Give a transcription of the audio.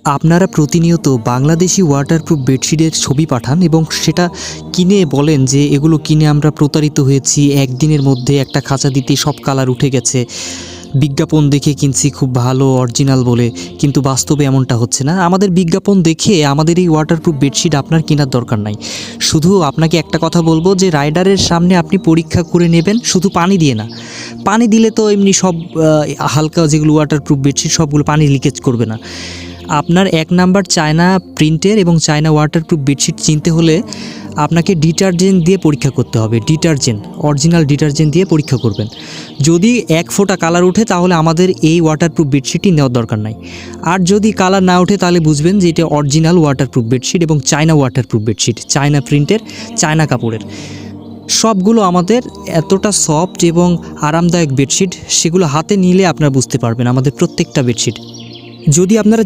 আপনারা প্রতিনিয়ত বাংলাদেশি ওয়াটারপ্রুফ বেডশিটের ছবি পাঠান এবং সেটা কিনে বলেন যে এগুলো কিনে আমরা প্রতারিত হয়েছি, একদিনের মধ্যে একটা খাঁচা দিতে সব কালার উঠে গেছে, বিজ্ঞাপন দেখে কিনছি খুব ভালো অরিজিনাল বলে, কিন্তু বাস্তবে এমনটা হচ্ছে না। আমাদের বিজ্ঞাপন দেখে আমাদের এই ওয়াটারপ্রুফ বেডশিট আপনার কেনার দরকার নাই। শুধু আপনাকে একটা কথা বলবো যে রাইডারের সামনে আপনি পরীক্ষা করে নেবেন, শুধু পানি দিয়ে না। পানি দিলে তো এমনি সব হালকা যেগুলো ওয়াটারপ্রুফ বেডশিট সবগুলো পানি লিকেজ করবে না। আপনার 1 নাম্বার চায়না প্রিন্টের এবং চায়না ওয়াটারপ্রুফ বেডশিট চিনতে হলে আপনাকে ডিটারজেন্ট দিয়ে পরীক্ষা করতে হবে। ডিটারজেন্ট, অরিজিনাল ডিটারজেন্ট দিয়ে পরীক্ষা করবেন। যদি 1 ফোঁটা কালার ওঠে তাহলে আমাদের এই ওয়াটারপ্রুফ বেডশিটটি নেওয়ার দরকার নাই। আর যদি কালার না ওঠে তাহলে বুঝবেন যে এটা অরিজিনাল ওয়াটারপ্রুফ বেডশিট এবং চায়না ওয়াটারপ্রুফ বেডশিট, চায়না প্রিন্টের, চায়না কাপড়ের। সবগুলো আমাদের এতটা সফট এবং আরামদায়ক বেডশিট, সেগুলো হাতে নিলে আপনারা বুঝতে পারবেন আমাদের প্রত্যেকটা বেডশিট। যদি আপনারা